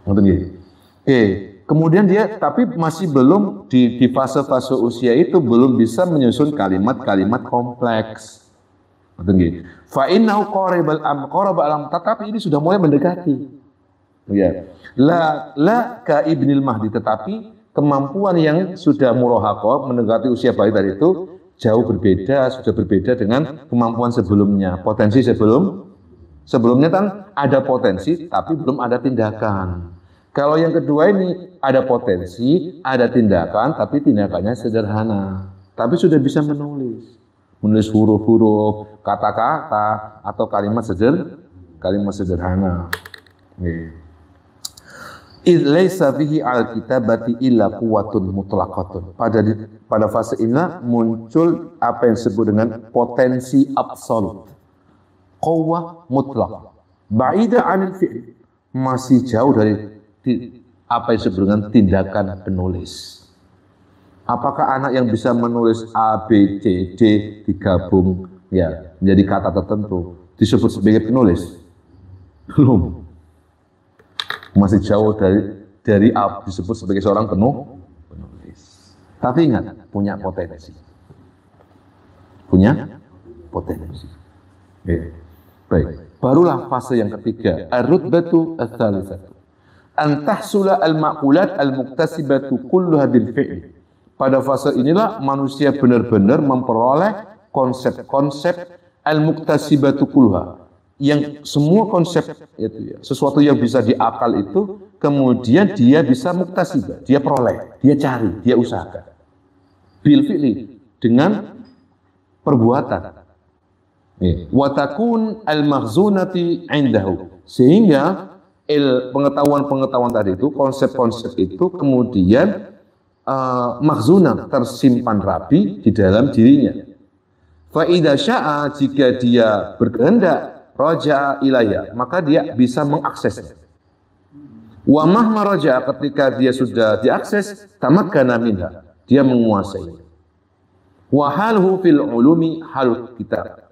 Oke, kemudian dia tapi masih belum di fase-fase usia itu belum bisa menyusun kalimat-kalimat kompleks. Fa innahu qaribal alam, tetapi ini sudah mulai mendekati. Ya. La ka ibnil mahdi, tetapi kemampuan yang sudah murahaqah mendekati usia balita itu jauh berbeda, sudah berbeda dengan kemampuan sebelumnya. Potensi sebelumnya kan ada potensi tapi belum ada tindakan. Kalau yang kedua ini ada potensi, ada tindakan tapi tindakannya sederhana. Tapi sudah bisa menulis huruf-huruf, kata-kata atau kalimat sederhana. Laisa fihi al-kitabati illa quwwatun mutlaqatun. Pada fase ini muncul apa yang disebut dengan potensi absolut. Quwwah mutlaq. Ba'ida 'anil fi'l. Masih jauh dari apa yang disebut dengan tindakan penulis. Apakah anak yang bisa menulis A, B, C, D digabung ya menjadi kata tertentu disebut sebagai penulis? Belum. Masih jauh dari disebut sebagai seorang penulis. Tapi ingat, punya potensi. Ya. Baik. Barulah fase yang ketiga, ar-rutbatu ats-tsalitsatu. An tahsula al-ma'qulat al-muktasibatu kulluha bil fi'l. Pada fase inilah manusia benar-benar memperoleh konsep-konsep al-muktasibatu kulluha. Yang semua konsep itu ya, sesuatu yang bisa diakal itu kemudian dia bisa muktasibah, dia peroleh, dia cari, dia usahakan. Bil fi'li, dengan perbuatan. Wa takun al-makhzunati 'indahu. Sehingga pengetahuan-pengetahuan tadi itu, konsep-konsep itu kemudian makhzunah, tersimpan rapi di dalam dirinya. Fa idza syaa, jika dia berkehendak, raja ilayya, maka dia bisa mengaksesnya. Wa mahma raja, ketika dia sudah diakses, tamakkana minha, dia menguasainya. Wa halhu fil ulumi hal kitab.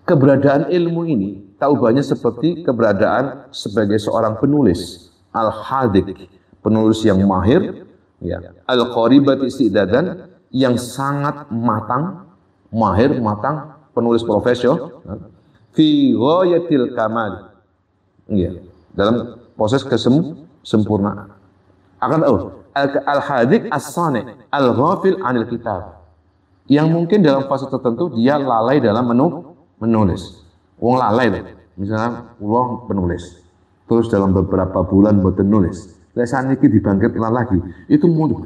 Keberadaan ilmu ini taubahnya seperti keberadaan sebagai seorang penulis al-hadik, penulis yang mahir, ya, al-qaribati istidadan, yang sangat matang, penulis profesional, fi ghayatil kamal. Iya, dalam proses kesempurnaan. Akan al-hadik as-sani, al-ghafil 'anil kitab. Yang mungkin dalam fase tertentu dia lalai dalam menulis. Wong lalai loh. Misalnya Allah penulis. Terus dalam beberapa bulan mboten nulis. Lesan iki dibangkitkan lagi. Itu muncul.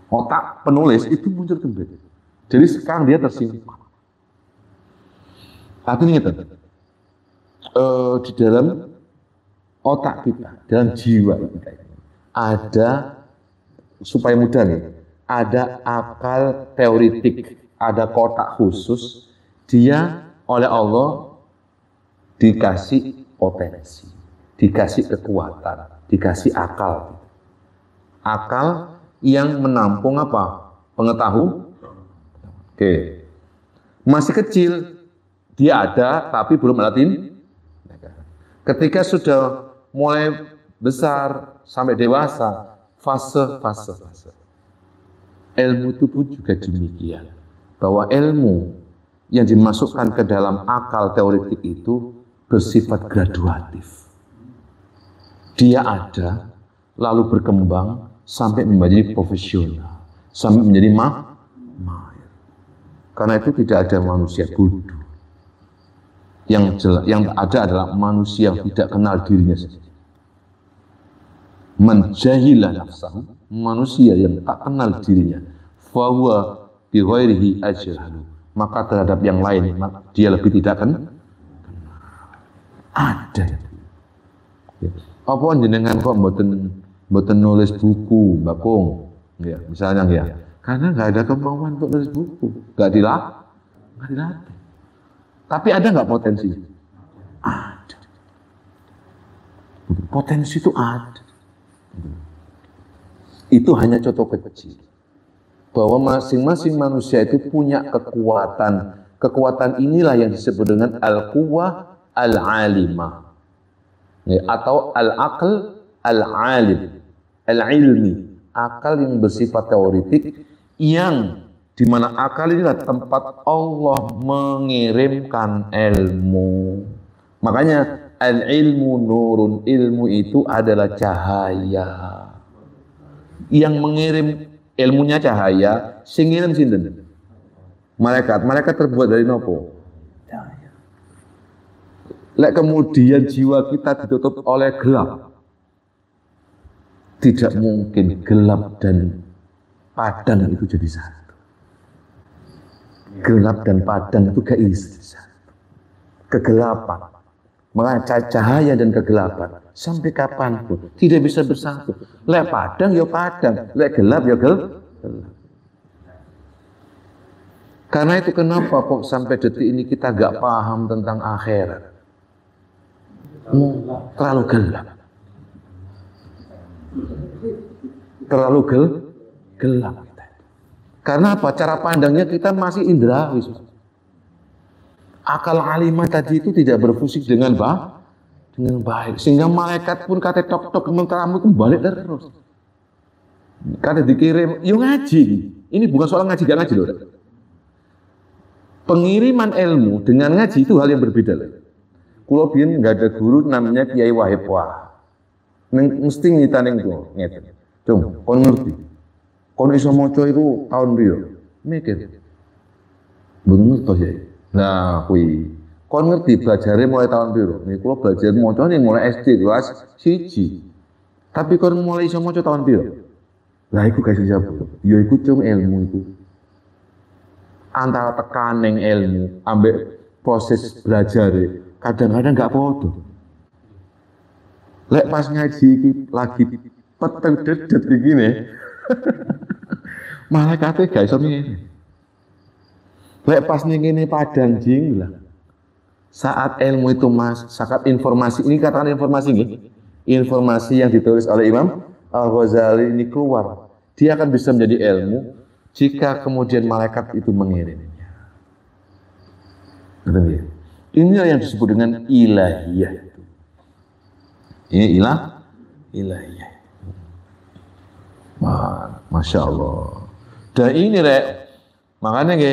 Otak penulis itu muncul kembali. Jadi sekarang dia tersimpan. Artinya itu di dalam otak kita, dalam jiwa kita ada, supaya mudah nih, ada akal teoritik, ada kotak khusus, dia oleh Allah dikasih potensi, dikasih kekuatan, dikasih akal. Akal yang menampung apa? Pengetahuan. Oke. Masih kecil, dia ada tapi belum ada tindakan. Ketika sudah mulai besar sampai dewasa, fase. Ilmu itu pun juga demikian. Bahwa ilmu yang dimasukkan ke dalam akal teoritik itu bersifat graduatif. Dia ada, lalu berkembang sampai menjadi profesional, sampai menjadi mahir. Karena itu tidak ada manusia bodoh. Yang ada adalah manusia yang tidak kenal dirinya sendiri. Man jahila nafsahu, manusia yang tak kenal dirinya, fahuwa bi ghairihi ajhalu, maka terhadap yang lain dia lebih tidak kenal. Ada. Apa jenengan kok mboten nulis buku, Mbak Pung? Ya, misalnya ya. Karena nggak ada kemauan untuk nulis buku, nggak dilatih. Tapi ada nggak potensi? Ada. Potensi itu ada. Itu hanya contoh kecil. Bahwa masing-masing manusia itu punya kekuatan. Kekuatan inilah yang disebut dengan al-quwwah al-alimah, ya, atau al-aql al-alim, al-ilmi, akal yang bersifat teoritik, yang dimana akal inilah tempat Allah mengirimkan ilmu. Makanya al-ilmu nurun, ilmu itu adalah cahaya. Yang mengirim ilmunya cahaya, sing ngirim sinten? Malaikat. Malaikat terbuat dari nopo? Cahaya. Lek kemudian jiwa kita ditutup oleh gelap, tidak mungkin gelap dan padang itu jadi satu. Gelap dan padang itu gak isi satu. Kegelapan, makanya cahaya dan kegelapan sampai kapanpun tidak bisa bersatu. Lek padang ya padang, lek gelap ya gelap. Karena itu kenapa kok sampai detik ini kita gak paham tentang akhirat? Terlalu gelap. Terlalu gelap. Karena apa? Cara pandangnya kita masih indrawi. Akal alimah tadi itu tidak berfungsi dengan baik. Sehingga malaikat pun kata tok-tok menteramu kembali terus. Kata dikirim, yuk ngaji. Ini bukan soal ngaji, gak ngaji loh. Pengiriman ilmu dengan ngaji itu hal yang berbeda. Kulo biyen nggak ada guru namanya Kiai Wahib Wah. Mesti ngitaning tuh, ngeten. Cung, kon ngerti. Kon iso maca itu tahun piro? Mikir. Bener toh ya. Nah, kuwi. Kon ngerti belajare mulai tahun piro? Nih kulo belajar maca ning mulai SD kelas 1. Tapi kon mulai iso maca tahun piro? Lah iku gak iso jawab. Ya iku cung ilmu iku. Antara tekaning ilmu ambek proses belajar kadang-kadang gak podo. Lek pas ngaji iki lagi peteng dedet iki ne. Malaikate gak iso ngene. Lek pas ning kene padang jing lah. Saat ilmu itu saat informasi ini katakan informasi nggih. Informasi yang ditulis oleh Imam Al-Ghazali ini keluar. Dia akan bisa menjadi ilmu jika kemudian malaikat itu mengirimnya. Inilah yang disebut dengan ilahiyah. Ini ilahiyah. Masya Allah. Dan ini makanya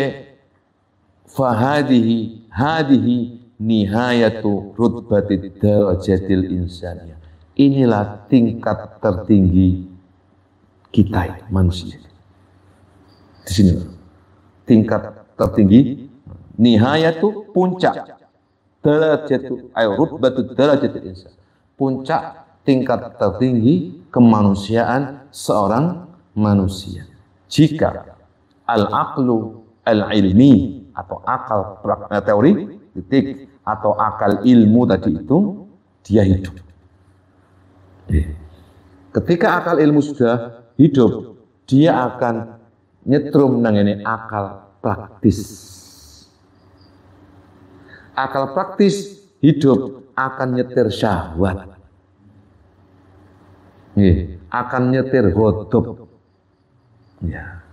hadihi nihayatu rutbatid darajatil insaniyah. Inilah tingkat tertinggi kita manusia. Di sini tingkat tertinggi nihayatu puncak darajatu rutbatid darajatil insan. Puncak tingkat tertinggi kemanusiaan seorang manusia. Jika al-aqlu al-ilmi atau akal teoritik atau akal ilmu tadi itu dia hidup. Ketika akal ilmu sudah hidup, dia akan nyetrum nang ini akal praktis. Akal praktis hidup akan nyetir syahwat. Akan nyetir ghadab. Ya.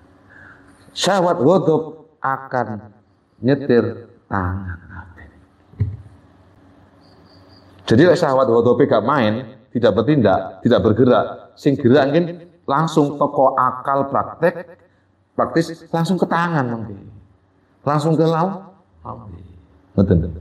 Syahwat ghadab akan nyetir tangan. Jadi syahwat ghadab gak main, tidak bertindak, tidak bergerak. Sing gerak mungkin langsung toko akal praktis langsung ke tangan mungkin. Langsung ke laut. Betul.